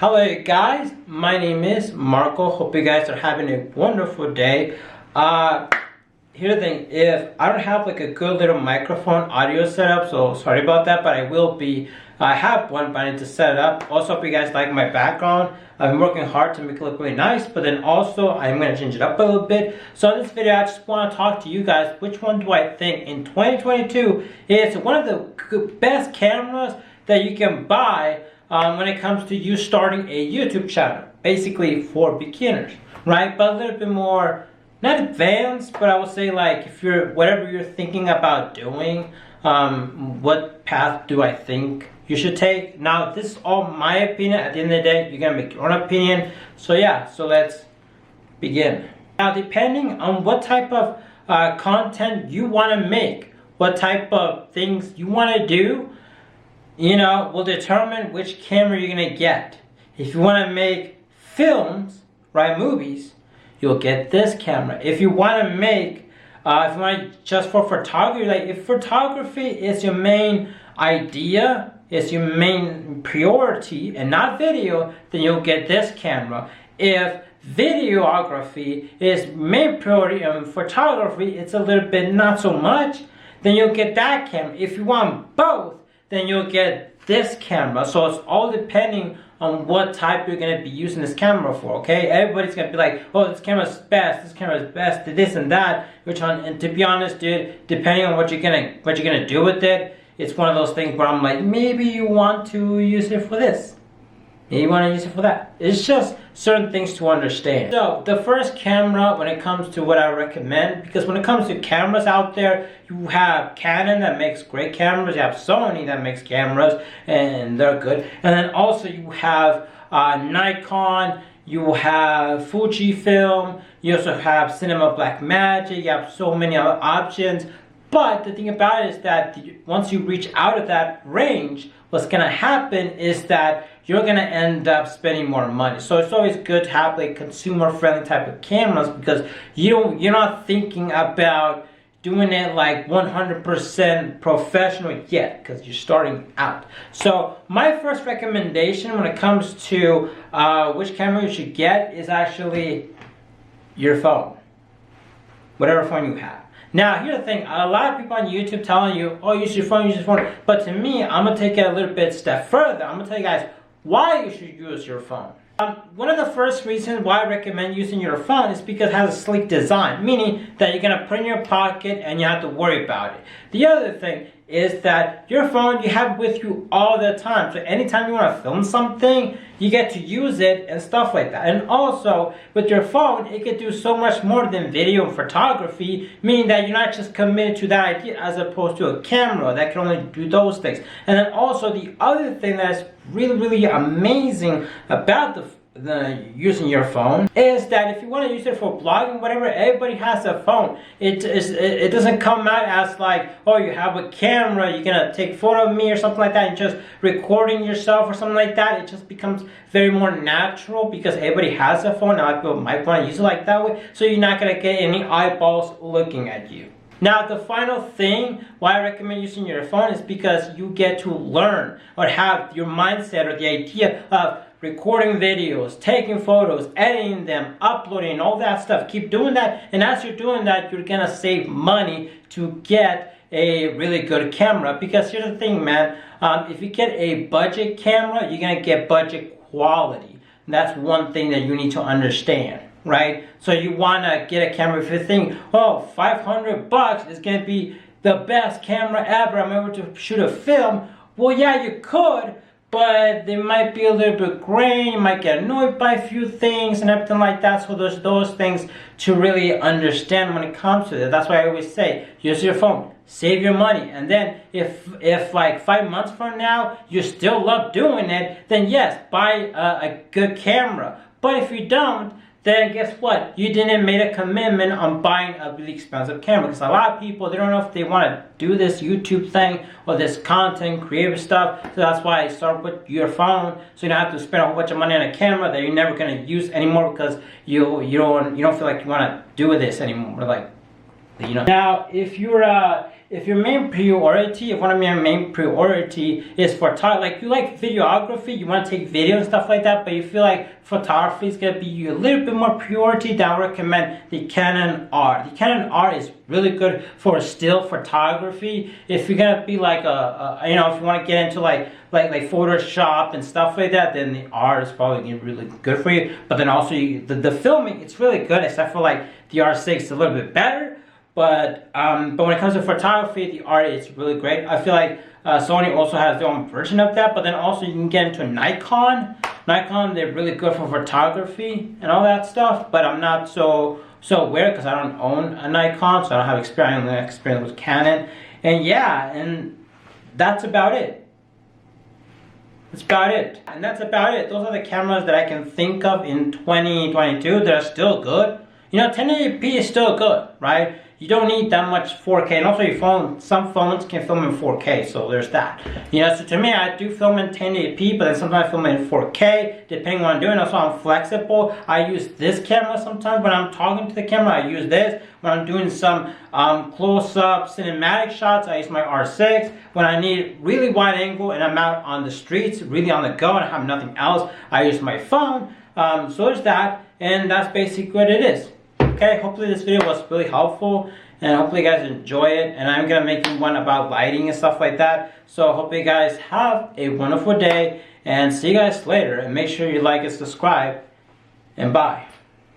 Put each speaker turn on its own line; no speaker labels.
Hello guys, my name is Marco. Hope you guys are having a wonderful day. Here's the thing, if I don't have like a good little microphone audio setup, so sorry about that, but I have one, but I need to set it up. Also, hope you guys like my background. I've been working hard to make it look really nice, but then also I'm going to change it up a little bit. So in this video, I just want to talk to you guys, which one do I think in 2022 is one of the best cameras that you can buy when it comes to you starting a YouTube channel, basically for beginners, right? But a little bit more, not advanced, but I would say like if you're, whatever you're thinking about doing, what path do I think you should take? Now, this is all my opinion. At the end of the day, you're gonna make your own opinion. So yeah, so let's begin. Now, depending on what type of content you wanna make, what type of things you wanna do, will determine which camera you're gonna get. If you want to make films, right, movies, you'll get this camera. If you want to make, if you want just for photography, like if photography is your main idea, is your main priority, and not video, then you'll get this camera. If videography is main priority and photography, it's a little bit not so much, then you'll get that camera. If you want both, then you'll get this camera. So it's all depending on what type you're gonna be using this camera for, okay? Everybody's gonna be like, oh, this camera's best, this and that, which one, and to be honest, dude, depending on what you're gonna do with it, it's one of those things where I'm like, maybe you want to use it for this. Maybe you want to use it for that. It's just certain things to understand. So the first camera, when it comes to what I recommend, because when it comes to cameras out there, you have Canon that makes great cameras, you have Sony that makes cameras, and they're good. And then also you have Nikon, you have Fujifilm, you also have Cinema Blackmagic, you have so many other options. But the thing about it is that once you reach out of that range, what's gonna happen is that you're gonna end up spending more money. So it's always good to have like consumer-friendly type of cameras, because you're not thinking about doing it like 100% professional yet, because you're starting out. So my first recommendation when it comes to which camera you should get is actually your phone, whatever phone you have. Now, here's the thing, a lot of people on YouTube telling you, oh, use your phone, use your phone. But to me, I'm going to take it a little bit step further. I'm going to tell you guys why you should use your phone. One of the first reasons why I recommend using your phone is because it has a sleek design, meaning that you're going to put it in your pocket and you don't have to worry about it. The other thing is that your phone, you have it with you all the time. So anytime you want to film something, you get to use it and stuff like that. And also, with your phone, it can do so much more than video and photography, meaning that you're not just committed to that idea as opposed to a camera that can only do those things. And then also, the other thing that's really, really amazing about the using your phone is that if you want to use it for blogging, whatever, everybody has a phone. It doesn't come out as like, oh, you have a camera, you're gonna take a photo of me or something like that and just recording yourself or something like that. It just becomes very more natural because everybody has a phone. Now people might want to use it like that way, so you're not gonna get any eyeballs looking at you. Now, the final thing why I recommend using your phone is because you get to learn or have your mindset or the idea of recording videos, taking photos, editing them, uploading, all that stuff. Keep doing that, and as you're doing that, you're gonna save money to get a really good camera. Because here's the thing, man, if you get a budget camera, you're gonna get budget quality. And that's one thing that you need to understand, right? So you wanna get a camera, if you think, oh, $500 is gonna be the best camera ever, I'm able to shoot a film. Well, yeah, you could, but they might be a little bit grain, you might get annoyed by a few things and everything like that. So there's those things to really understand when it comes to it. That's why I always say, use your phone, save your money. And then if like 5 months from now, you still love doing it, then yes, buy a good camera. But if you don't, then guess what? You didn't make a commitment on buying a really expensive camera. Because a lot of people, they don't know if they want to do this YouTube thing or this content, creative stuff. So that's why I start with your phone, so you don't have to spend a whole bunch of money on a camera that you're never going to use anymore because you don't feel like you want to do this anymore. Like, Now, if you're if your main priority, if one of your main priority is for like you like videography, you want to take video and stuff like that, but you feel like photography is going to be a little bit more priority, then I recommend the Canon R. The Canon R is really good for still photography. If you're going to be like you know, if you want to get into like Photoshop and stuff like that, then the R is probably really good for you. But then also the filming, it's really good, except for like the R6 is a little bit better. But when it comes to photography, the R is really great. I feel like Sony also has their own version of that, but then also you can get into Nikon. Nikon, they're really good for photography and all that stuff, but I'm not so aware because I don't own a Nikon, so I don't have experience with Canon. And yeah, and that's about it. That's about it. And that's about it. Those are the cameras that I can think of in 2022 that are still good. You know, 1080p is still good, right? You don't need that much 4K, and also your phone, some phones can film in 4K, so there's that. You know, so to me, I do film in 1080p, but then sometimes I film in 4K, depending on what I'm doing. Also, I'm flexible. I use this camera sometimes when I'm talking to the camera. I use this. When I'm doing some close-up cinematic shots, I use my R6. When I need really wide angle and I'm out on the streets, really on the go, and I have nothing else, I use my phone. So there's that, and that's basically what it is. Okay, hopefully this video was really helpful, and hopefully you guys enjoy it, and I'm gonna make one about lighting and stuff like that. So hope you guys have a wonderful day, and see you guys later, and make sure you like and subscribe, and bye.